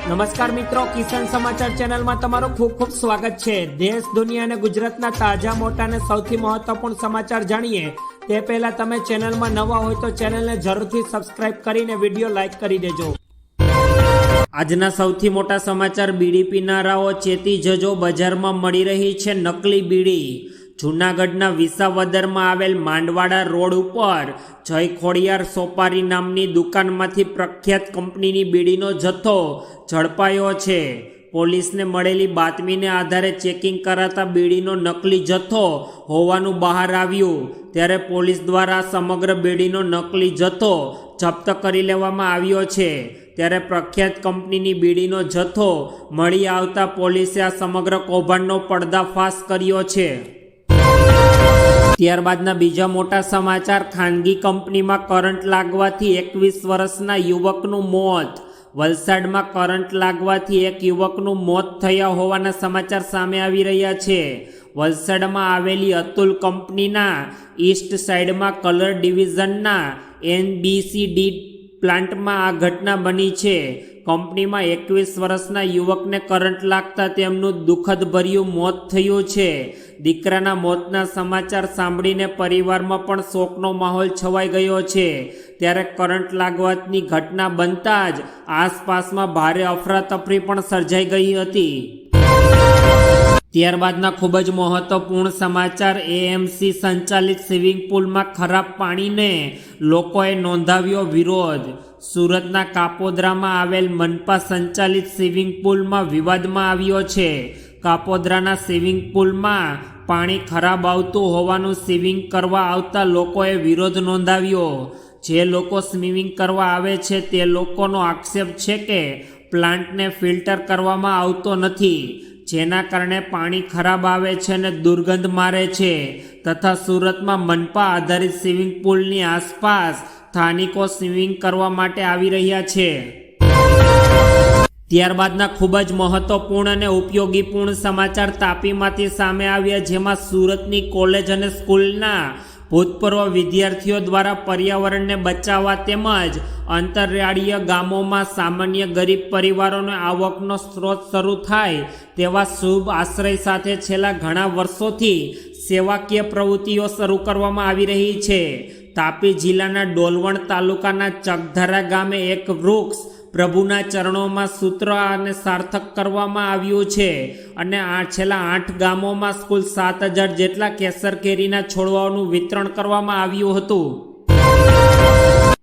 નમસ્કાર મિત્રો, કિસાન સમાચાર ચેનલમાં તમારું ખૂબ ખૂબ સ્વાગત છે। દેશ, દુનિયા અને ગુજરાતના તાજા, મોટા અને સૌથી મહત્વપૂર્ણ સમાચાર જાણીએ તે પહેલા તમે ચેનલમાં નવા હોય તો ચેનલને જરૂરથી સબસ્ક્રાઇબ કરીને વિડીયો લાઈક કરી દેજો। આજના સૌથી મોટા સમાચાર, બીડી પીનારાઓ ચેતી જજો, બજારમાં મળી રહી છે નકલી બીડી। જૂનાગઢના વિસાવદરમાં આવેલ માંડવાડા રોડ ઉપર જય ખોડિયાર સોપારી નામની દુકાનમાંથી પ્રખ્યાત કંપનીની બીડીનો જથ્થો ઝડપાયો છે। પોલીસને મળેલી બાતમીને આધારે ચેકિંગ કરાતા બીડીનો નકલી જથ્થો હોવાનું બહાર આવ્યું, ત્યારે પોલીસ દ્વારા સમગ્ર બીડીનો નકલી જથ્થો જપ્ત કરી લેવામાં આવ્યો છે। ત્યારે પ્રખ્યાત કંપનીની બીડીનો જથ્થો મળી આવતા પોલીસે આ સમગ્ર કૌભાંડનો પર્દાફાશ કર્યો છે। ત્યારબાદના બીજા મોટા સમાચાર, ખાનગી કંપનીમાં કરંટ લાગવાથી 21 વર્ષના યુવકનું મોત। વલસાડમાં કરંટ લાગવાથી એક યુવકનું મોત થયા હોવાના સમાચાર સામે આવી રહ્યા છે। વલસાડમાં આવેલી અતુલ કંપનીના ઈસ્ટ સાઇડમાં કલર ડિવિઝનના NBCD પ્લાન્ટમાં આ ઘટના બની છે। કંપનીમાં 21 વર્ષના યુવકને કરંટ લાગતા તેમનું દુઃખદભર્યું મોત થયું છે। દીકરાના મોતના સમાચાર સાંભળીને પરિવારમાં પણ શોકનો માહોલ છવાઈ ગયો છે। ત્યારે કરંટ લાગવાની ઘટના બનતા જ આસપાસમાં ભારે અફરાતફરી પણ સર્જાઈ ગઈ હતી। ત્યારબાદના ખૂબ જ મહત્વપૂર્ણ સમાચાર, AMC સંચાલિત સ્વિમિંગ પુલમાં ખરાબ પાણીને લોકોએ નોંધાવ્યો વિરોધ। સુરતના કાપોદ્રામાં આવેલ મનપા સંચાલિત સ્વિમિંગ પુલમાં વિવાદમાં આવ્યો છે। કાપોદ્રાના સ્વિમિંગ પુલમાં પાણી ખરાબ આવતું હોવાનું સ્વિમિંગ કરવા આવતા લોકોએ વિરોધ નોંધાવ્યો। જે લોકો સ્વિમિંગ કરવા આવે છે તે લોકોનો આક્ષેપ છે કે પ્લાન્ટને ફિલ્ટર કરવામાં આવતો નથી, જેના કારણે પાણી ખરાબ આવે છે અને દુર્ગંધ મારે છે, તથા સુરતમાં મનપા આધારિત સ્વિમિંગ પુલની આસપાસ સ્થાનિકો સ્વિમિંગ કરવા માટે આવી રહ્યા છે। ત્યારબાદના ખૂબ જ મહત્વપૂર્ણ અને ઉપયોગીપૂર્ણ સમાચાર તાપીમાંથી સામે આવ્યા, જેમાં સુરતની કોલેજ અને સ્કૂલના ભૂતપૂર્વ વિદ્યાર્થીઓ દ્વારા પર્યાવરણને બચાવવા તેમજ અંતરિયાળીય ગામોમાં સામાન્ય ગરીબ પરિવારોને આવકનો સ્ત્રોત શરૂ થાય તેવા શુભ આશ્રય સાથે છેલ્લા ઘણા વર્ષોથી સેવાકીય પ્રવૃત્તિઓ શરૂ કરવામાં આવી રહી છે। તાપી જિલ્લાના ડોલવણ તાલુકાના ચકધરા ગામે એક વૃક્ષ પ્રભુના ચરણોમાં સૂત્ર અને સાર્થક કરવામાં આવ્યું છે અને છેલ્લા 8 ગામોમાં કુલ 7,000 જેટલા કેસર કેરીના છોડવાઓનું વિતરણ કરવામાં આવ્યું હતું।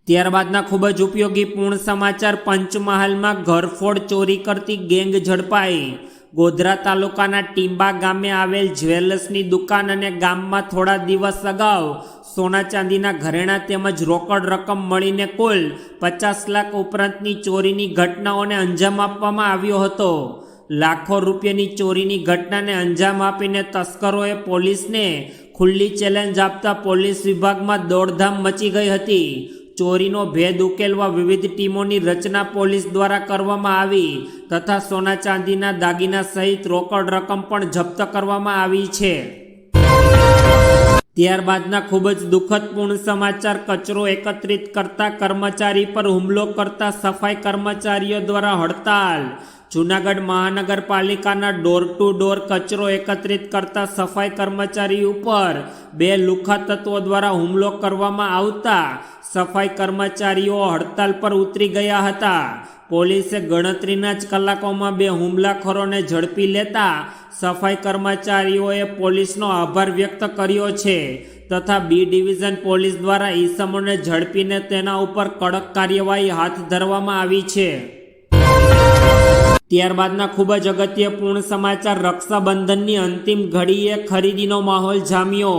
ત્યારબાદના ખૂબ જ ઉપયોગીપૂર્ણ સમાચાર, પંચમહાલમાં ઘરફોડ ચોરી કરતી ગેંગ ઝડપાઈ। ગોધરા તાલુકાના ટીંબા ગામે આવેલ જ્વેલર્સની દુકાન અને ગામમાં થોડા દિવસ અગાઉ સોના ચાંદીના ઘરેણા તેમજ રોકડ રકમ મળીને કુલ 50 લાખ ઉપરાંતની ચોરીની ઘટનાઓને અંજામ આપવામાં આવ્યો હતો। લાખો રૂપિયાની ચોરીની ઘટનાને અંજામ આપીને તસ્કરોએ પોલીસને ખુલ્લી ચેલેન્જ આપતા પોલીસ વિભાગમાં દોડધામ મચી ગઈ હતી। ચોરીનો ભેદ ઉકેલવા વિવિધ ટીમોની રચના પોલીસ દ્વારા કરવામાં આવી તથા સોના ચાંદીના દાગીના સહિત રોકડ રકમ પણ જપ્ત કરવામાં આવી છે। ત્યારબાદના ખૂબ જ દુઃખદપૂર્ણ સમાચાર, કચરો એકત્રિત કરતા કર્મચારી પર હુમલો કરતા સફાઈ કર્મચારીઓ દ્વારા હડતાલ। જૂનાગઢ મહાનગરપાલિકાના ડોર ટુ ડોર કચરો એકત્રિત કરતા સફાઈ કર્મચારી ઉપર 2 લુખ્ખા તત્વો દ્વારા હુમલો કરવામાં આવતા સફાઈ કર્મચારીઓ હડતાલ પર ઉતરી ગયા હતા। પોલીસે ગણતરીના જ કલાકોમાં 2 હુમલાખોરોને ઝડપી લેતા સફાઈ કર્મચારીઓએ પોલીસનો આભાર વ્યક્ત કર્યો છે તથા બી ડિવિઝન પોલીસ દ્વારા ઈસમોને ઝડપીને તેના ઉપર કડક કાર્યવાહી હાથ ધરવામાં આવી છે। ત્યારબાદના ખૂબ જ અગત્યપૂર્ણ સમાચાર, રક્ષાબંધનની અંતિમ ઘડીએ ખરીદીનો માહોલ જામ્યો।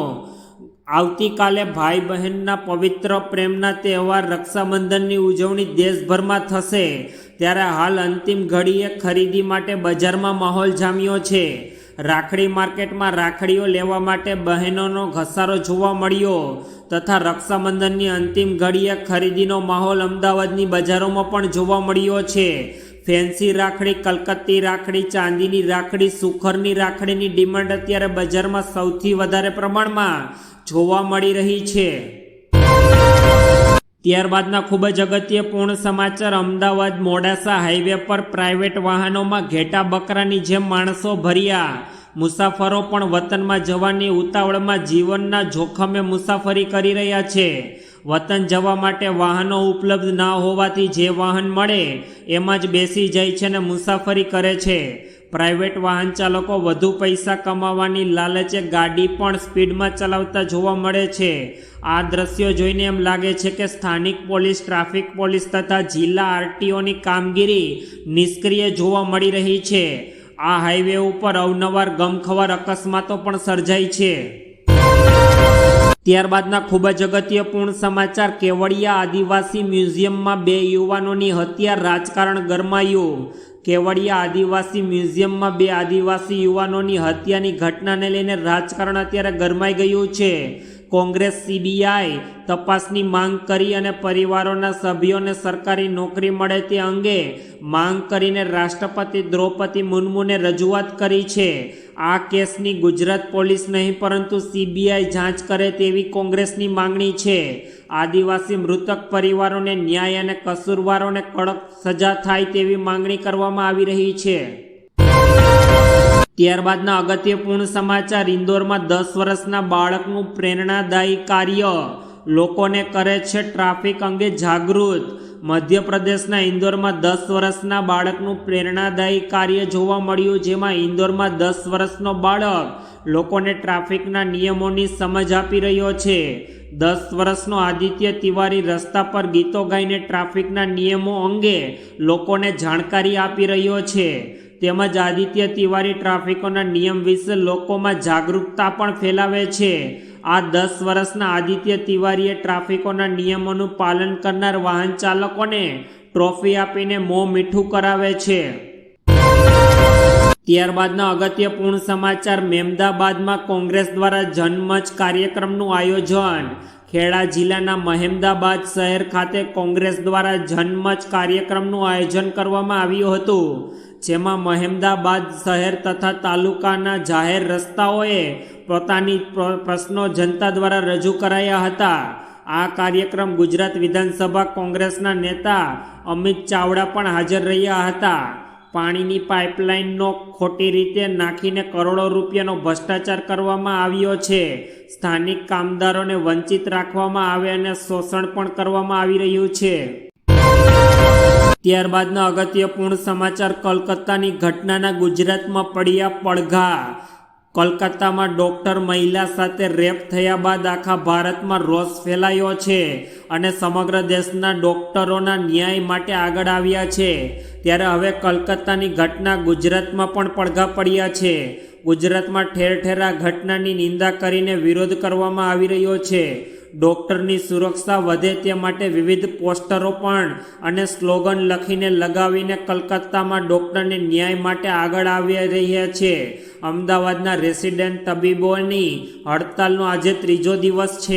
આવતીકાલે ભાઈ બહેનના પવિત્ર પ્રેમના તહેવાર રક્ષાબંધનની ઉજવણી દેશભરમાં થશે, ત્યારે હાલ અંતિમ ઘડીએ ખરીદી માટે બજારમાં માહોલ જામ્યો છે। રાખડી માર્કેટમાં રાખડીઓ લેવા માટે બહેનોનો ઘસારો જોવા મળ્યો તથા રક્ષાબંધનની અંતિમ ઘડીએ ખરીદીનો માહોલ અમદાવાદની બજારોમાં પણ જોવા મળ્યો છે। ફેન્સી રાખડી, કલકત્તી રાખડી, ચાંદીની રાખડી, સુખરની રાખડીની ડિમાન્ડ અત્યારે બજારમાં સૌથી વધારે પ્રમાણમાં જોવા મળી રહી છે। ત્યારબાદના ખૂબ જ અગત્યપૂર્ણ સમાચાર, અમદાવાદ મોડાસા હાઈવે પર પ્રાઇવેટ વાહનોમાં ઘેટા બકરાની જેમ માણસો ભર્યા. મુસાફરો પણ વતનમાં જવાની ઉતાવળમાં જીવનના જોખમે મુસાફરી કરી રહ્યા છે. વતન જવા માટે વાહનો ઉપલબ્ધ ના હોવાથી જે વાહન મળે એમાં જ બેસી જાય છે અને મુસાફરી કરે છે. પ્રાઇવેટ વાહન ચાલકો વધુ પૈસા કમાવાની લાલચે ગાડી પણ સ્પીડમાં ચલાવતા જોવા મળે છે. આ દ્રશ્યો જોઈને એમ લાગે છે કે સ્થાનિક પોલીસ, ટ્રાફિક પોલીસ તથા જિલ્લા આરટીઓની કામગીરી નિષ્ક્રિય જોવા મળી રહી છે. આ હાઈવે ઉપર અવનવાર ગમખ્વાર અકસ્માતો પણ સર્જાય છે. ત્યારબાદના ખૂબ જ અગત્યપૂર્ણ સમાચાર, કેવડિયા આદિવાસી મ્યુઝિયમમાં 2 યુવાનોની હત્યા, રાજકારણ ગરમાયું. કેવડિયા આદિવાસી મ્યુઝિયમમાં 2 આદિવાસી યુવાનોની હત્યાની ઘટનાને લઈને રાજકારણ અત્યારે ગરમાઈ ગયું છે. કોંગ્રેસ CBI તપાસની માંગ કરી અને પરિવારોના સભ્યોને સરકારી નોકરી મળે તે અંગે માંગ કરીને રાષ્ટ્રપતિ દ્રૌપદી મુર્મુને રજૂઆત કરી છે. આ કેસની ગુજરાત પોલીસ નહીં પરંતુ CBI જાંચ કરે તેવી કોંગ્રેસની માંગણી છે. આદિવાસી મૃતક પરિવારોને ન્યાય અને કસૂરવારોને કડક સજા થાય તેવી માંગણી કરવામાં આવી રહી છે. ત્યારબાદના અગત્યપૂર્ણ સમાચાર, ઇન્દોરમાં 10 વર્ષના બાળકનું પ્રેરણાદાયી કાર્ય, લોકોને કરે છે ટ્રાફિક અંગે જાગૃત. મધ્યપ્રદેશના ઇન્દોરમાં 10 વર્ષના બાળકનું પ્રેરણાદાયી કાર્ય જોવા મળ્યું, જેમાં ઇન્દોરમાં 10 વર્ષનો બાળક લોકોને ટ્રાફિકના નિયમોની સમજ આપી રહ્યો છે. 10 વર્ષનો આદિત્ય તિવારી રસ્તા પર ગીતો ગાઈને ટ્રાફિકના નિયમો અંગે લોકોને જાણકારી આપી રહ્યો છે. તેમજ આદિત્ય તિવારી ટ્રાફિકોના નિયમ વિશે લોકોમાં જાગૃતતા પણ ફેલાવે છે. આ 10 વર્ષના આદિત્ય તિવારીએ ટ્રાફિકોના નિયમોનું પાલન કરનાર વાહન ચાલકોને ટ્રોફી આપીને મોં મીઠું કરાવે છે. ત્યારબાદના અગત્યપૂર્ણ સમાચાર, મહેમદાબાદમાં કોંગ્રેસ દ્વારા જનમંચ કાર્યક્રમનું આયોજન. ખેડા જિલ્લાના મહેમદાબાદ શહેર ખાતે કોંગ્રેસ દ્વારા જનમંચ કાર્યક્રમનું આયોજન કરવામાં આવ્યું હતું, જેમાં મહેમદાબાદ શહેર તથા તાલુકાના જાહેર રસ્તાઓએ પોતાની પ્રશ્નો જનતા દ્વારા રજૂ કરાયા હતા. આ કાર્યક્રમ ગુજરાત વિધાનસભા કોંગ્રેસના નેતા અમિત ચાવડા પણ હાજર રહ્યા હતા. પાણીની પાઇપલાઇનનો ખોટી રીતે નાખીને કરોડો રૂપિયાનો ભ્રષ્ટાચાર કરવામાં આવ્યો છે. સ્થાનિક કામદારોને વંચિત રાખવામાં આવે અને શોષણ પણ કરવામાં આવી રહ્યું છે. ત્યારબાદના અગત્યપૂર્ણ સમાચાર, કોલકાતાની ઘટનાના ગુજરાતમાં પડ્યા પડઘા. કોલકાતામાં ડોક્ટર મહિલા સાથે રેપ થયા બાદ આખા ભારતમાં રોષ ફેલાયો છે અને સમગ્ર દેશના ડોક્ટરોના ન્યાય માટે આગળ આવ્યા છે. ત્યારે હવે કોલકાતાની ઘટના ગુજરાતમાં પણ પડઘા પડ્યા છે. ગુજરાતમાં ઠેર ઠેર આ ઘટનાની નિંદા કરીને વિરોધ કરવામાં આવી રહ્યો છે. ડોક્ટરની સુરક્ષા વધે તે માટે વિવિધ પોસ્ટરો પણ અને સ્લોગન લખીને લગાવીને કલકત્તામાં ડોક્ટરને ન્યાય માટે આગળ આવી રહ્યા છે. અમદાવાદના રેસિડેન્ટ તબીબોની હડતાલનો આજે 3જો દિવસ છે.